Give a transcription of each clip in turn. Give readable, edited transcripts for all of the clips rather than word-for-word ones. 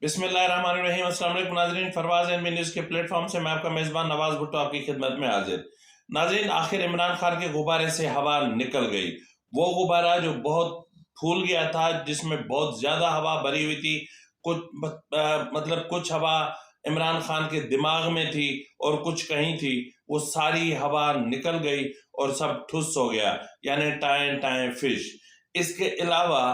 بسم اللہ الرحمن الرحیم۔ السلام علیکم ناظرین، فرواز این بی نیوز کے پلیٹ فارم سے میں آپ کا میزبان نواز بھٹو آپ کی خدمت میں حاضر۔ ناظرین، آخر عمران خان کے غبارے سے ہوا نکل گئی۔ وہ غبارہ جو بہت پھول گیا تھا، جس میں بہت زیادہ ہوا بھری ہوئی تھی، کچھ ہوا عمران خان کے دماغ میں تھی اور کچھ کہیں تھی، وہ ساری ہوا نکل گئی اور سب ٹھس ہو گیا، یعنی ٹائیں ٹائیں فش۔ اس کے علاوہ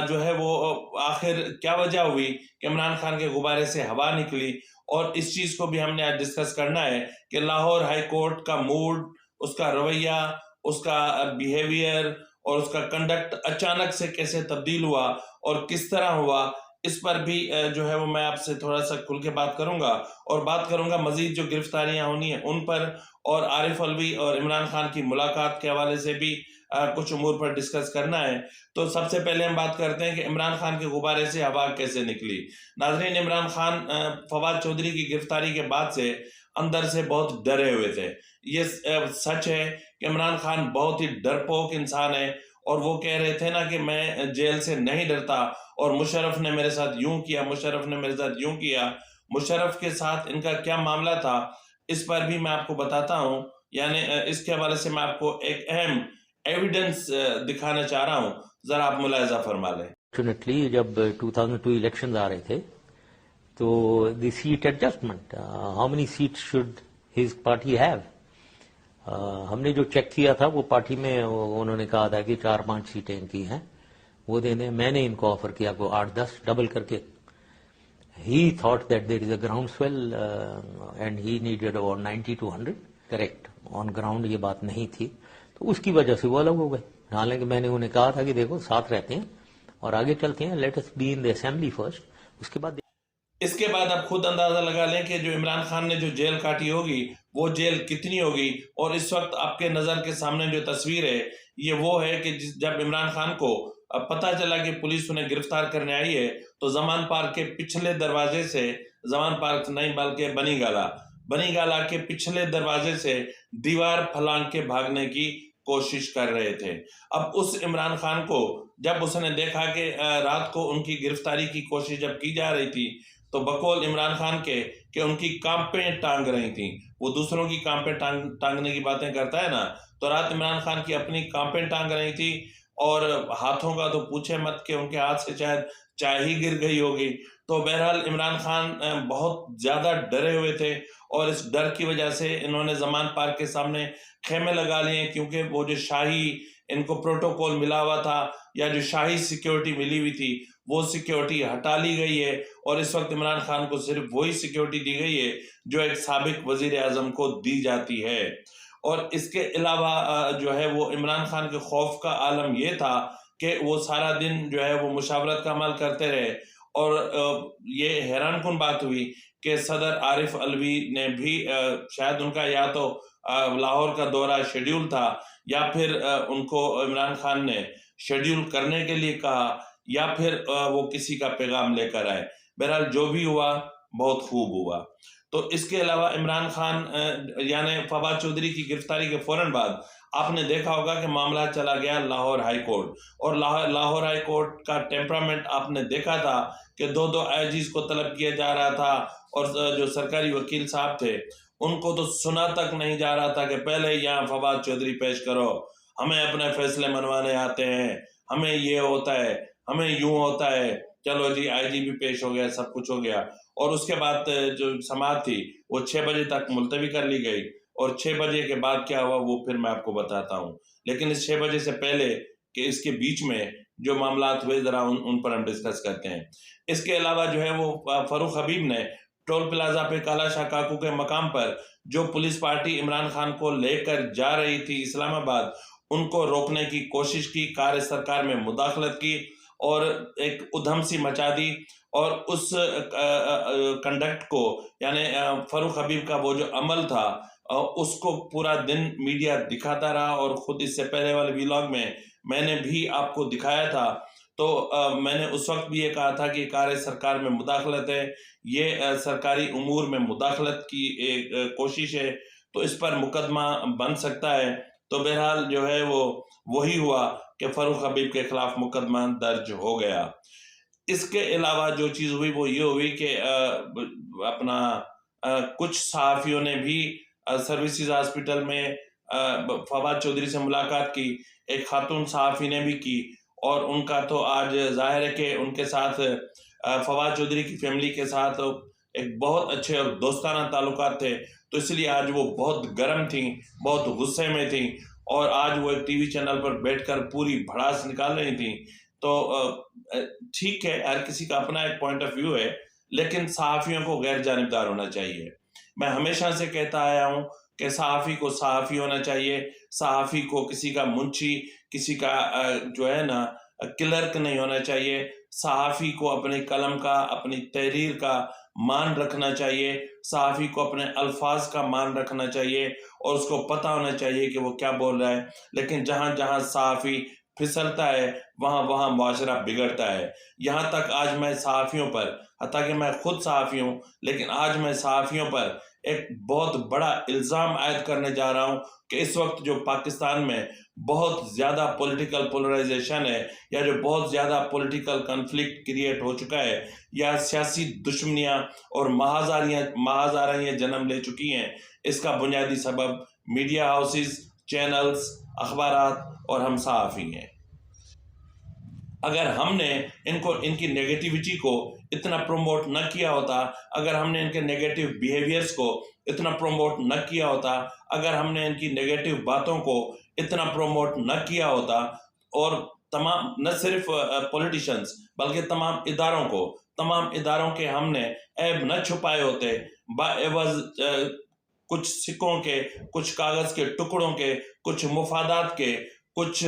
جو ہے وہ آخر کیا وجہ ہوئی کہ عمران خان کے غبارے سے ہوا نکلی، اور اس چیز کو بھی ہم نے آج ڈسکس کرنا ہے کہ لاہور ہائی کورٹ کا موڈ، اس کا رویہ، اس کا بیہیویئر اور اس کا کنڈکٹ اچانک سے کیسے تبدیل ہوا اور کس طرح ہوا، اس پر بھی جو ہے وہ میں آپ سے تھوڑا سا کھل کے بات کروں گا، اور بات کروں گا مزید جو گرفتاریاں ہونی ہیں ان پر، اور عارف الوی اور عمران خان کی ملاقات کے حوالے سے بھی کچھ امور پر ڈسکس کرنا ہے۔ تو سب سے پہلے ہم بات کرتے ہیں کہ عمران خان کے غبارے سے ہوا کیسے نکلی۔ ناظرین، عمران خان فواد چودھری کی گرفتاری کے بعد سے اندر سے بہت ڈرے ہوئے تھے۔ یہ سچ ہے کہ عمران خان بہت ہی ڈرپوک انسان ہے، اور وہ کہہ رہے تھے نا کہ میں جیل سے نہیں ڈرتا، اور مشرف نے میرے ساتھ یوں کیا، مشرف نے میرے ساتھ یوں کیا۔ مشرف کے ساتھ ان کا کیا معاملہ تھا، اس پر بھی میں آپ کو بتاتا ہوں، یعنی اس کے حوالے سے میں آپ کو ایک اہم ایویڈنس دکھانا چاہ رہا ہوں، ذرا آپ ملاحظہ فرما لیں۔ فارچونیٹلی جب 2002 الیکشنز آ رہے تھے تو the seat adjustment, how many seat should his party have, ہم نے جو چیک کیا تھا وہ پارٹی میں انہوں نے کہا تھا کہ 4-5 سیٹیں ان کی ہیں وہ دے دیں۔ میں نے ان کو آفر کیا کو 8-10 ڈبل کر کے۔ He thought that there is a ground swell and he needed about 90 to 100۔ Correct, on ground یہ بات نہیں تھی، تو اس کی وجہ سے وہ الگ ہو گئے۔ حالانکہ میں نے انہیں کہا تھا کہ دیکھو ساتھ رہتے ہیں اور آگے چلتے ہیں، let us be in the assembly first, اس کے بعد۔ اس کے بعد آپ خود اندازہ لگا لیں کہ جو عمران خان نے جو جیل کاٹی ہوگی وہ جیل کتنی ہوگی، اور اس وقت آپ کے نظر کے سامنے جو تصویر ہے یہ وہ ہے کہ جب عمران خان کو پتہ چلا کہ پولیس انہیں گرفتار کرنے آئی ہے، تو زمان پارک کے پچھلے دروازے سے، زمان پارک نہیں بلکہ بنی گالا کے پچھلے دروازے سے دیوار پھلانگ کے بھاگنے کی کوشش کر رہے تھے۔ اب اس عمران خان کو جب اس نے دیکھا کہ رات کو ان کی گرفتاری کی کوشش جب کی جا رہی تھی، تو بقول عمران خان کے کہ ان کی کانپیں ٹانگ رہی تھیں، وہ دوسروں کی کانپیں ٹانگنے کی باتیں کرتا ہے نا، تو رات عمران خان کی اپنی کانپیں ٹانگ رہی تھی، اور ہاتھوں کا تو پوچھے مت کہ ان کے ہاتھ سے شاید چائے ہی گر گئی ہوگی۔ تو بہرحال عمران خان بہت زیادہ ڈرے ہوئے تھے، اور اس ڈر کی وجہ سے انہوں نے زمان پارک کے سامنے خیمے لگا لیے، کیونکہ وہ جو شاہی ان کو پروٹوکول ملا ہوا تھا، یا جو شاہی سیکیورٹی ملی ہوئی تھی، وہ سیکیورٹی ہٹا لی گئی ہے، اور اس وقت عمران خان کو صرف وہی سیکیورٹی دی گئی ہے جو ایک سابق وزیر اعظم کو دی جاتی ہے۔ اور اس کے علاوہ جو ہے وہ عمران خان کے خوف کا عالم یہ تھا کہ وہ سارا دن جو ہے وہ مشاورت کا عمل کرتے رہے، اور یہ حیران کن بات ہوئی کہ صدر عارف الوی نے بھی شاید ان کا یا تو لاہور کا دورہ شیڈیول تھا، یا پھر ان کو عمران خان نے شیڈیول کرنے کے لیے کہا، یا پھر وہ کسی کا پیغام لے کر آئے۔ بہرحال جو بھی ہوا بہت خوب ہوا۔ تو اس کے علاوہ عمران خان یعنی فواد چودھری کی گرفتاری کے فوراً بعد آپ نے دیکھا ہوگا کہ معاملہ چلا گیا لاہور ہائی کورٹ، اور لاہور ہائی کورٹ کا ٹیمپرامنٹ آپ نے دیکھا تھا کہ 2 آئی جیز کو طلب کیا جا رہا تھا، اور جو سرکاری وکیل صاحب تھے ان کو تو سنا تک نہیں جا رہا تھا کہ پہلے یہاں فواد چودھری پیش کرو، ہمیں اپنے فیصلے منوانے آتے ہیں، ہمیں یہ ہوتا ہے، ہمیں یوں ہوتا ہے، چلو جی آئی جی بھی پیش ہو گیا، سب کچھ ہو گیا۔ اور اس کے بعد جو سماعت تھی وہ 6 بجے تک ملتوی کر لی گئی، اور 6 بجے کے بعد کیا ہوا وہ پھر میں آپ کو بتاتا ہوں، لیکن اس 6 بجے سے پہلے کہ اس کے بیچ میں جو معاملات ہوئے ذرا ان پر ہم ڈسکس کرتے ہیں۔ اس کے علاوہ جو ہے وہ فاروق حبیب نے ٹول پلازا پہ کالا شاہ کاکو کے مقام پر جو پولیس پارٹی عمران خان کو لے کر جا رہی تھی اسلام آباد، ان کو روکنے کی کوشش کی، کار سرکار میں مداخلت کی، اور ایک ادھم سی مچا دی، اور اس کنڈکٹ کو یعنی فاروق حبیب کا وہ جو عمل تھا اس کو پورا دن میڈیا دکھاتا رہا، اور خود اس سے پہلے والے ویلاگ میں نے بھی آپ کو دکھایا تھا۔ تو میں نے اس وقت بھی یہ کہا تھا کہ کار سرکار میں مداخلت ہے، یہ سرکاری امور میں مداخلت کی ایک کوشش ہے، تو اس پر مقدمہ بن سکتا ہے۔ تو بہرحال جو ہے وہ وہی ہوا کہ فاروق حبیب کے خلاف مقدمہ درج ہو گیا۔ اس کے علاوہ جو چیز ہوئی وہ یہ ہوئی کہ اپنا کچھ صحافیوں نے بھی سروسز ہاسپٹل میں فواد چودھری سے ملاقات کی، ایک خاتون صحافی نے بھی کی، اور ان کا تو آج ظاہر ہے کہ ان کے ساتھ فواد چودھری کی فیملی کے ساتھ ایک بہت اچھے اور دوستانہ تعلقات تھے، تو اس لیے آج وہ بہت گرم تھیں، بہت غصے میں تھیں، اور آج وہ ایک ٹی وی چینل پر بیٹھ کر پوری بھڑاس نکال رہی تھیں۔ تو ٹھیک ہے، ہر کسی کا اپنا ایک پوائنٹ آف ویو ہے، لیکن صحافیوں کو غیر جانبدار ہونا چاہیے۔ میں ہمیشہ سے کہتا آیا ہوں کہ صحافی کو صحافی ہونا چاہیے، صحافی کو کسی کا منشی، کسی کا جو ہے نا کلرک نہیں ہونا چاہیے۔ صحافی کو اپنی قلم کا، اپنی تحریر کا مان رکھنا چاہیے، صحافی کو اپنے الفاظ کا مان رکھنا چاہیے، اور اس کو پتہ ہونا چاہیے کہ وہ کیا بول رہا ہے۔ لیکن جہاں جہاں صحافی پھسلتا ہے وہاں وہاں معاشرہ بگڑتا ہے۔ یہاں تک آج میں صحافیوں پر، حتیٰ کہ میں خود صحافی ہوں، لیکن آج میں صحافیوں پر ایک بہت بڑا الزام عائد کرنے جا رہا ہوں کہ اس وقت جو پاکستان میں بہت زیادہ پولیٹیکل پولرائزیشن ہے، یا جو بہت زیادہ پولیٹیکل کنفلکٹ کریٹ ہو چکا ہے، یا سیاسی دشمنیاں اور محاذاریاں جنم لے چکی ہیں، اس کا بنیادی سبب میڈیا ہاؤسز، چینلز، اخبارات اور ہم صحافی ہیں۔ اگر ہم نے ان کی نیگیٹیوٹی کو اتنا پروموٹ نہ کیا ہوتا، اگر ہم نے ان کے نیگیٹو بیہیویئرز کو اتنا پروموٹ نہ کیا ہوتا، اگر ہم نے ان کی نیگیٹو باتوں کو اتنا پروموٹ نہ کیا ہوتا، اور تمام نہ صرف پولیٹیشنز بلکہ تمام اداروں کے ہم نے عیب نہ چھپائے ہوتے، بعوض کچھ سکوں کے، کچھ کاغذ کے ٹکڑوں کے، کچھ مفادات کے، کچھ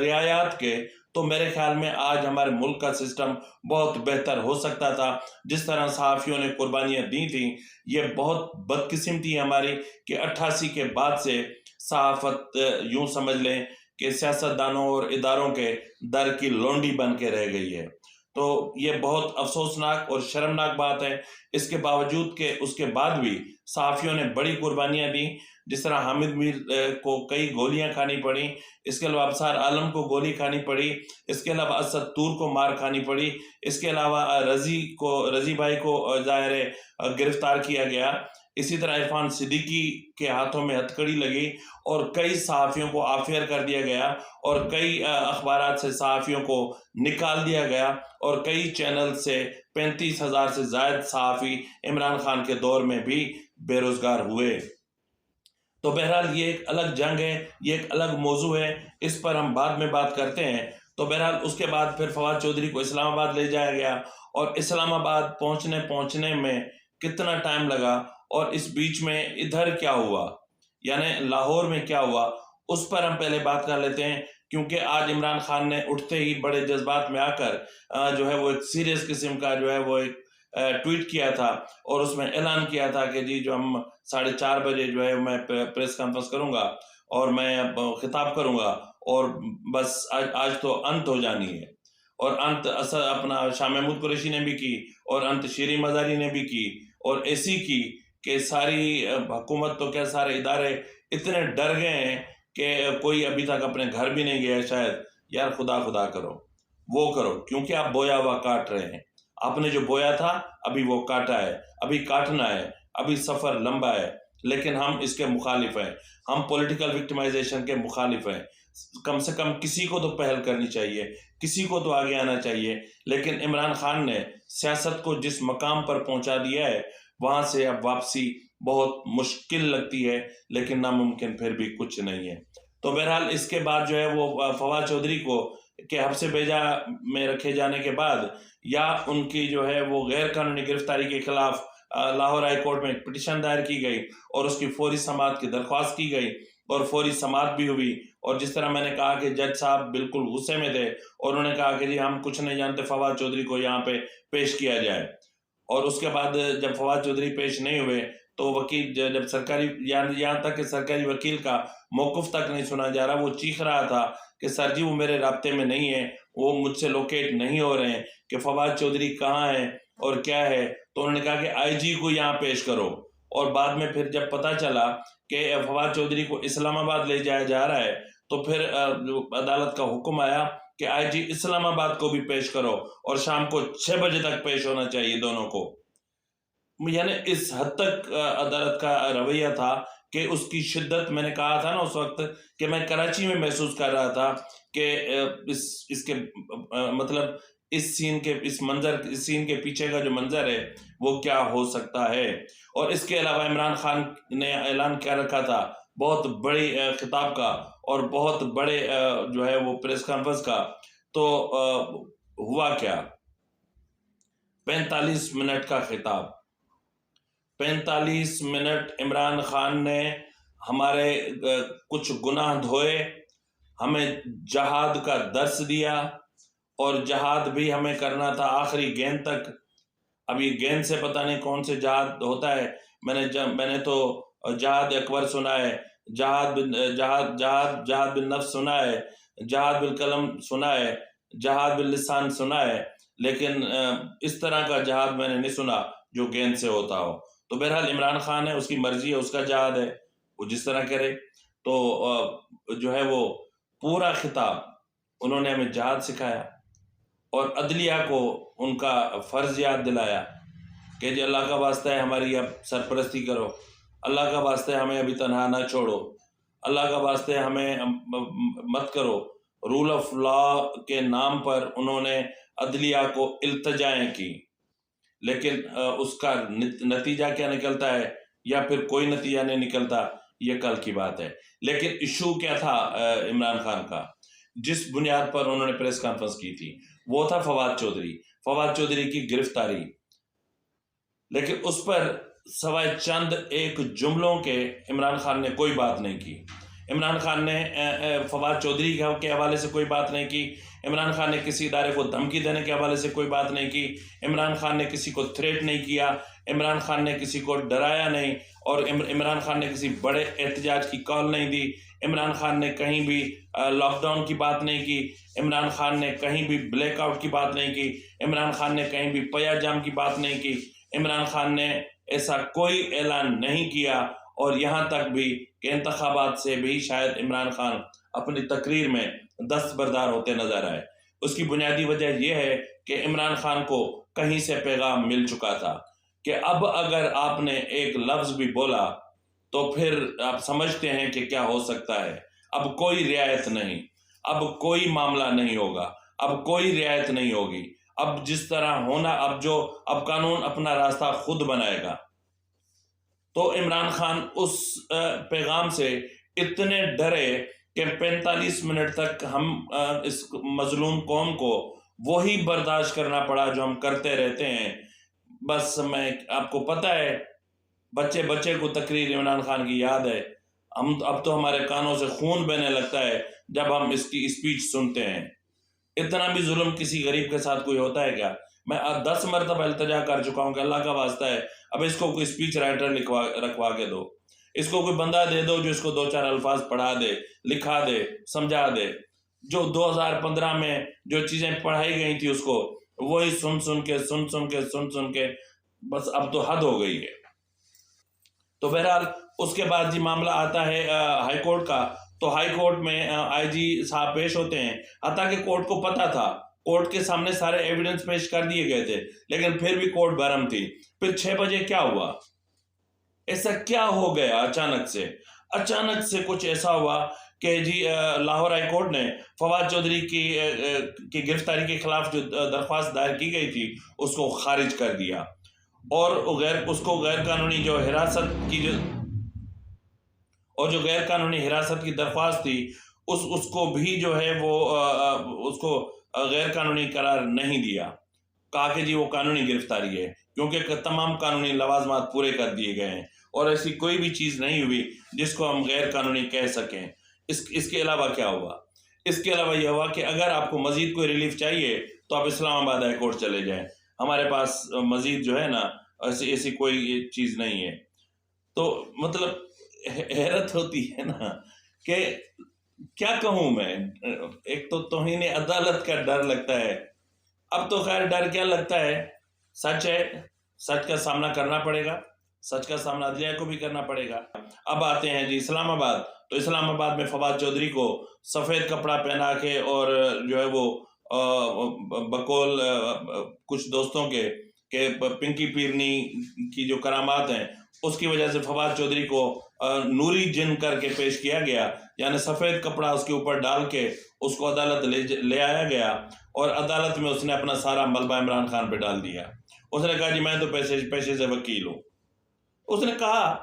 رعایات کے، تو میرے خیال میں آج ہمارے ملک کا سسٹم بہت بہتر ہو سکتا تھا۔ جس طرح صحافیوں نے قربانیاں دی تھیں، یہ بہت بدقسمتی ہماری کہ 88 کے بعد سے صحافت یوں سمجھ لیں کہ سیاستدانوں اور اداروں کے در کی لونڈی بن کے رہ گئی ہے۔ تو یہ بہت افسوسناک اور شرمناک بات ہے۔ اس کے باوجود کہ اس کے بعد بھی صحافیوں نے بڑی قربانیاں دیں، جس طرح حامد میر کو کئی گولیاں کھانی پڑیں، اس کے علاوہ ابصار عالم کو گولی کھانی پڑی، اس کے علاوہ اسد طور کو مار کھانی پڑی، اس کے علاوہ رضی بھائی کو ظاہر گرفتار کیا گیا، اسی طرح عرفان صدیقی کے ہاتھوں میں ہتھکڑی لگی، اور کئی صحافیوں کو آف ایئر کر دیا گیا، اور کئی اخبارات سے صحافیوں کو نکال دیا گیا، اور کئی چینل سے 35,000 سے زائد صحافی عمران خان کے دور میں بھی بے روزگار ہوئے۔ تو بہرحال یہ ایک الگ جنگ ہے، یہ ایک الگ موضوع ہے، اس پر ہم بعد میں بات کرتے ہیں۔ تو بہرحال اس کے بعد پھر فواد چودھری کو اسلام آباد لے جایا گیا، اور اسلام آباد پہنچنے میں کتنا ٹائم لگا، اور اس بیچ میں ادھر کیا ہوا، یعنی لاہور میں کیا ہوا، اس پر ہم پہلے بات کر لیتے ہیں، کیونکہ آج عمران خان نے اٹھتے ہی بڑے جذبات میں آ کر جو ہے وہ ایک سیریس قسم کا جو ہے وہ ایک ٹویٹ کیا تھا، اور اس میں اعلان کیا تھا کہ جی جو ہم 4:30 بجے جو ہے میں پریس کانفرنس کروں گا، اور میں خطاب کروں گا، اور بس آج تو انت ہو جانی ہے۔ اور انت اپنا شاہ محمود قریشی نے بھی کی، اور انت شیریں مزاری نے بھی کی، اور ایسی کی کہ ساری حکومت تو کیا سارے ادارے اتنے ڈر گئے ہیں کہ کوئی ابھی تک اپنے گھر بھی نہیں گیا ہے شاید۔ یار خدا کرو، وہ کرو، کیونکہ آپ بویا ہوا کاٹ رہے ہیں، آپ نے جو بویا تھا ابھی وہ کاٹا ہے، ابھی کاٹنا ہے، ابھی سفر لمبا ہے، لیکن ہم اس کے مخالف ہیں، ہم پولیٹیکل وکٹمائزیشن کے مخالف ہیں۔ کم سے کم کسی کو تو پہل کرنی چاہیے، کسی کو تو آگے آنا چاہیے، لیکن عمران خان نے سیاست کو جس مقام پر پہنچا دیا ہے، وہاں سے اب واپسی بہت مشکل لگتی ہے، لیکن ناممکن پھر بھی کچھ نہیں ہے۔ تو بہرحال اس کے بعد جو ہے وہ فواد چودھری کو کہ حبس بھیجا میں رکھے جانے کے بعد، یا ان کی جو ہے وہ غیر قانونی گرفتاری کے خلاف لاہور ہائی کورٹ میں ایک پٹیشن دائر کی گئی، اور اس کی فوری سماعت کی درخواست کی گئی، اور فوری سماعت بھی ہوئی۔ اور جس طرح میں نے کہا کہ جج صاحب بالکل غصے میں تھے، اور انہوں نے کہا کہ جی ہم کچھ نہیں جانتے، فواد چودھری کو یہاں پہ پیش کیا جائے۔ اور اس کے بعد جب فواد چودھری پیش نہیں ہوئے تو وکیل جب سرکاری یہاں تک کہ سرکاری وکیل کا موقف تک نہیں سنا جا رہا، وہ چیخ رہا تھا کہ سر جی وہ میرے رابطے میں نہیں ہیں، وہ مجھ سے لوکیٹ نہیں ہو رہے ہیں کہ فواد چودھری کہاں ہے اور کیا ہے۔ تو انہوں نے کہا کہ آئی جی کو یہاں پیش کرو، اور بعد میں پھر جب پتہ چلا کہ فواد چودھری کو اسلام آباد لے جایا جا رہا ہے تو پھر عدالت کا حکم آیا کہ آئی جی اسلام آباد کو بھی پیش کرو اور شام کو 6 بجے تک پیش ہونا چاہیے دونوں کو. یعنی اس حد تک عدالت کا رویہ تھا کہ اس کی شدت، میں نے کہا تھا نا اس وقت کہ میں کراچی میں محسوس کر رہا تھا کہ اس کے مطلب اس سین کے پیچھے کا جو منظر ہے وہ کیا ہو سکتا ہے. اور اس کے علاوہ عمران خان نے اعلان کر رکھا تھا بہت بڑی خطاب کا اور بہت بڑے جو ہے وہ پریس کانفرنس کا. تو ہوا کیا؟ 45 منٹ کا خطاب. 45 منٹ عمران خان نے ہمارے کچھ گناہ دھوئے، ہمیں جہاد کا درس دیا، اور جہاد بھی ہمیں کرنا تھا آخری گیند تک. ابھی گیند سے پتہ نہیں کون سے جہاد ہوتا ہے. میں نے تو جہاد اکبر سنا ہے، جہاد بالنفس سنا ہے، جہاد بالقلم سنا ہے، جہاد باللسان سنا ہے، لیکن اس طرح کا جہاد میں نے نہیں سنا جو گیند سے ہوتا ہو. تو بہرحال عمران خان ہے، اس کی مرضی ہے، اس کا جہاد ہے، وہ جس طرح کرے. تو جو ہے وہ پورا خطاب انہوں نے ہمیں جہاد سکھایا اور عدلیہ کو ان کا فرض یاد دلایا کہ جی اللہ کا واسطہ ہے ہماری اب سرپرستی کرو، اللہ کا واسطہ ہے ہمیں ابھی تنہا نہ چھوڑو، اللہ کا واسطے ہمیں مت کرو. رول آف لا کے نام پر انہوں نے عدلیہ کو التجائیں کی، لیکن اس کا نتیجہ کیا نکلتا ہے یا پھر کوئی نتیجہ نہیں نکلتا یہ کل کی بات ہے. لیکن ایشو کیا تھا عمران خان کا جس بنیاد پر انہوں نے پریس کانفرنس کی تھی وہ تھا فواد چودھری کی گرفتاری. لیکن اس پر سوائے چند ایک جملوں کے عمران خان نے کوئی بات نہیں کی. عمران خان نے فواد چودھری کے حوالے سے کوئی بات نہیں کی. عمران خان نے کسی ادارے کو دھمکی دینے کے حوالے سے کوئی بات نہیں کی. عمران خان نے کسی کو تھریٹ نہیں کیا. عمران خان نے کسی کو ڈرایا نہیں، اور عمران خان نے کسی بڑے احتجاج کی کال نہیں دی. عمران خان نے کہیں بھی لاک ڈاؤن کی بات نہیں کی. عمران خان نے کہیں بھی بلیک آؤٹ کی بات نہیں کی. عمران خان نے کہیں بھی پیا جام کی بات نہیں کی. عمران خان نے ایسا کوئی اعلان نہیں کیا. اور یہاں تک بھی کہ انتخابات سے بھی شاید عمران خان اپنی تقریر میں دستبردار ہوتے نظر آئے. اس کی بنیادی وجہ یہ ہے کہ عمران خان کو کہیں سے پیغام مل چکا تھا کہ اب اگر آپ نے ایک لفظ بھی بولا تو پھر آپ سمجھتے ہیں کہ کیا ہو سکتا ہے. اب کوئی رعایت نہیں، اب کوئی معاملہ نہیں ہوگا، اب کوئی رعایت نہیں ہوگی. اب جس طرح ہونا، اب قانون اپنا راستہ خود بنائے گا. تو عمران خان اس پیغام سے اتنے ڈرے کہ 45 منٹ تک ہم اس مظلوم قوم کو وہی برداشت کرنا پڑا جو ہم کرتے رہتے ہیں. بس میں آپ کو پتہ ہے بچے کو تقریر عمران خان کی یاد ہے. اب تو ہمارے کانوں سے خون بہنے لگتا ہے جب ہم اس کی اسپیچ سنتے ہیں. اتنا بھی ظلم کسی غریب کے ساتھ کوئی ہوتا ہے کیا؟ میں 10 مرتبہ التجا کر چکا ہوں کہ اللہ کا واسطہ ہے اب اس کو کوئی اسپیچ رائٹر رکھوا کے دو، اس کو کوئی بندہ دے دو جو اس کو 2-4 الفاظ پڑھا دے، لکھا دے، سمجھا دے. جو 2015 میں جو چیزیں پڑھائی گئی تھی اس کو وہی سن کے بس اب تو حد ہو گئی ہے. تو بہرحال اس کے بعد معاملہ آتا ہے ہائی کورٹ کا. تو ہائی کورٹ میں آئی جی صاحب پیش ہوتے ہیں، حتیٰ کہ کورٹ کو پتا تھا، کورٹ کے سامنے سارے ایویڈنس پیش کر دیے گئے تھے، لیکن پھر بھی کورٹ برہم تھی. پھر 6 بجے کیا ہوا؟ ایسا کیا ہو گیا اچانک سے کچھ ایسا ہوا کہ لاہور ہائی کورٹ نے فواد چودھری کی گرفتاری کے خلاف جو درخواست دائر کی گئی تھی اس کو خارج کر دیا، اور اس کو غیر قانونی جو غیر قانونی حراست کی درخواست تھی اس کو بھی جو ہے وہ اس کو غیر قانونی قرار نہیں دیا. کہا کہ وہ قانونی گرفتاری ہے کیونکہ تمام قانونی لوازمات پورے کر دیے گئے ہیں اور ایسی کوئی بھی چیز نہیں ہوئی جس کو ہم غیر قانونی کہہ سکیں. اس کے علاوہ کیا ہوا؟ اس کے علاوہ یہ ہوا کہ اگر آپ کو مزید کوئی ریلیف چاہیے تو آپ اسلام آباد ہائی کورٹ چلے جائیں، ہمارے پاس مزید جو ہے نا ایسی کوئی چیز نہیں ہے. تو مطلب حیرت ہوتی ہے نا کہ کیا کہوں میں. ایک تو توہین عدالت کا ڈر لگتا ہے. اب تو خیر ڈر کیا لگتا ہے، سچ ہے، سچ کا سامنا کرنا پڑے گا. سچ کا سامنا عدلیہ کو بھی کرنا پڑے گا۔ اب آتے ہیں جی اسلام آباد، تو اسلام آباد میں فواد چودھری کو سفید کپڑا پہنا کے اور جو ہے وہ بقول کچھ دوستوں کے کہ پنکی پیرنی کی جو کرامات ہیں اس کی وجہ سے فواد چودھری کو نوری جن کر کے پیش کیا گیا، یعنی سفید کپڑا اس کے اوپر ڈال کے اس کو عدالت لے آیا گیا، اور عدالت میں اس نے اپنا سارا ملبہ عمران خان پہ ڈال دیا۔ اس نے کہا جی میں تو پیشے سے وکیل ہوں۔ اس نے کہا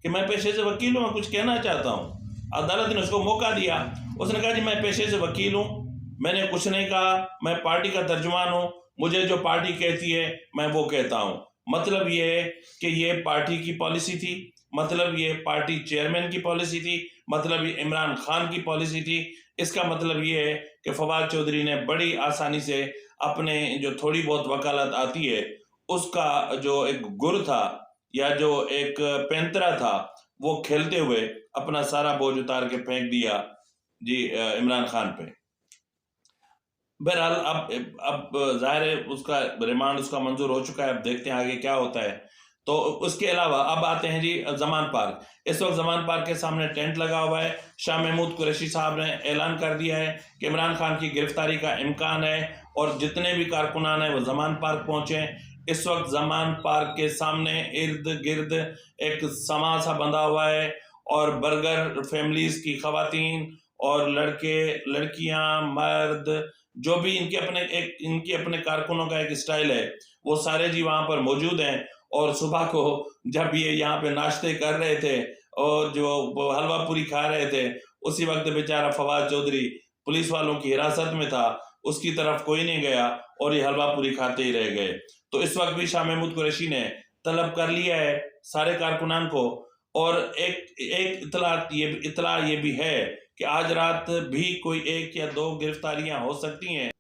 کہ میں پیشے سے وکیل ہوں، میں کچھ کہنا چاہتا ہوں۔ عدالت نے اس کو موقع دیا، اس نے کہا جی میں پیشے سے وکیل ہوں، میں نے کچھ نہیں کہا، میں پارٹی کا ترجمان ہوں، مجھے جو پارٹی کہتی ہے میں وہ کہتا ہوں۔ مطلب یہ ہے کہ یہ پارٹی کی پالیسی تھی، مطلب یہ پارٹی چیئرمین کی پالیسی تھی، مطلب یہ عمران خان کی پالیسی تھی۔ اس کا مطلب یہ ہے کہ فواد چودھری نے بڑی آسانی سے اپنے جو تھوڑی بہت وکالت آتی ہے اس کا جو ایک گر تھا یا جو ایک پینترا تھا وہ کھیلتے ہوئے اپنا سارا بوجھ اتار کے پھینک دیا جی عمران خان پہ۔ بہرحال اب ظاہر ہے اس کا ریمانڈ اس کا منظور ہو چکا ہے، اب دیکھتے ہیں آگے کیا ہوتا ہے۔ تو اس کے علاوہ اب آتے ہیں جی زمان پارک۔ اس وقت زمان پارک کے سامنے ٹینٹ لگا ہوا ہے۔ شاہ محمود قریشی صاحب نے اعلان کر دیا ہے کہ عمران خان کی گرفتاری کا امکان ہے اور جتنے بھی کارکنان ہیں وہ زمان پارک پہنچیں۔ اس وقت زمان پارک کے سامنے ارد گرد ایک سما سا بندھا ہوا ہے، اور برگر فیملیز کی خواتین اور لڑکے لڑکیاں مرد جو بھی ان کے اپنے کارکنوں کا ایک سٹائل ہے وہ سارے جی وہاں پر موجود ہیں۔ اور صبح کو جب یہ یہاں پہ ناشتے کر رہے تھے اور جو حلوہ پوری کھا رہے تھے، اسی وقت بیچارہ فواد چودھری پولیس والوں کی حراست میں تھا، اس کی طرف کوئی نہیں گیا اور یہ حلوہ پوری کھاتے ہی رہ گئے۔ تو اس وقت بھی شاہ محمود قریشی نے طلب کر لیا ہے سارے کارکنان کو، اور ایک اطلاع یہ بھی ہے کہ آج رات بھی کوئی 1 یا 2 گرفتاریاں ہو سکتی ہیں۔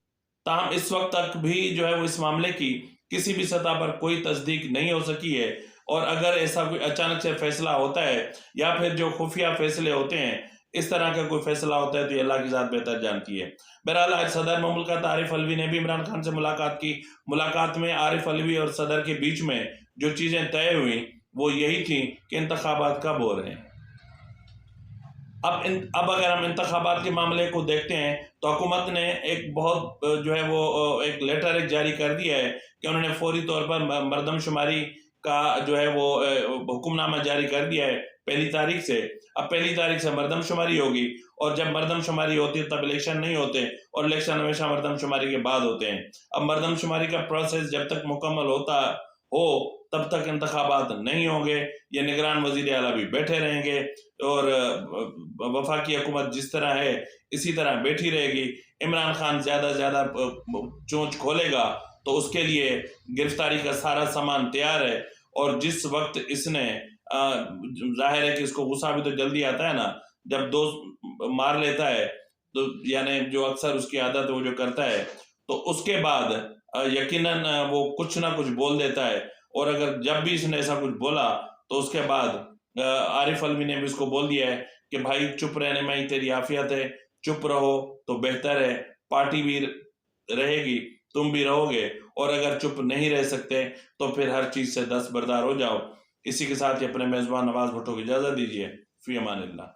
تاہم اس وقت تک بھی جو ہے وہ اس معاملے کی کسی بھی سطح پر کوئی تصدیق نہیں ہو سکی ہے، اور اگر ایسا کوئی اچانک سے فیصلہ ہوتا ہے یا پھر جو خفیہ فیصلے ہوتے ہیں اس طرح کا کوئی فیصلہ ہوتا ہے تو یہ اللہ کی ذات بہتر جانتی ہے۔ بہرحال آج صدر مملکت عارف علوی نے بھی عمران خان سے ملاقات کی۔ ملاقات میں عارف علوی اور صدر کے بیچ میں جو چیزیں طے ہوئیں وہ یہی تھیں کہ انتخابات کب ہو رہے ہیں۔ اب اگر ہم انتخابات کے معاملے کو دیکھتے ہیں تو حکومت نے ایک بہت جو ہے وہ ایک لیٹر جاری کر دیا ہے کہ انہوں نے فوری طور پر مردم شماری کا جو ہے وہ حکم نامہ جاری کر دیا ہے 1 تاریخ سے۔ اب 1 تاریخ سے مردم شماری ہوگی، اور جب مردم شماری ہوتی ہے تب الیکشن نہیں ہوتے، اور الیکشن ہمیشہ مردم شماری کے بعد ہوتے ہیں۔ اب مردم شماری کا پروسیس جب تک مکمل ہوتا ہو تب تک انتخابات نہیں ہوں گے۔ یہ نگران وزیر اعلیٰ بھی بیٹھے رہیں گے، اور وفاقی حکومت جس طرح ہے اسی طرح بیٹھی رہے گی۔ عمران خان زیادہ سے زیادہ چونچ کھولے گا تو اس کے لیے گرفتاری کا سارا سامان تیار ہے، اور جس وقت اس نے ظاہر ہے کہ اس کو غصہ بھی تو جلدی آتا ہے نا، جب دوست مار لیتا ہے تو یعنی جو اکثر اس کی عادت ہے وہ جو کرتا ہے، تو اس کے بعد یقیناً وہ کچھ نہ کچھ بول دیتا ہے، اور اگر جب بھی اس نے ایسا کچھ بولا تو اس کے بعد عارف علوی نے بھی اس کو بول دیا ہے کہ بھائی چپ رہنے میں ہی تیری عافیت ہے، چپ رہو تو بہتر ہے، پارٹی بھی رہے گی، تم بھی رہو گے، اور اگر چپ نہیں رہ سکتے تو پھر ہر چیز سے دستبردار ہو جاؤ۔ اسی کے ساتھ ہی اپنے میزبان نواز بھٹو کو اجازت دیجیے۔ فی امان اللہ۔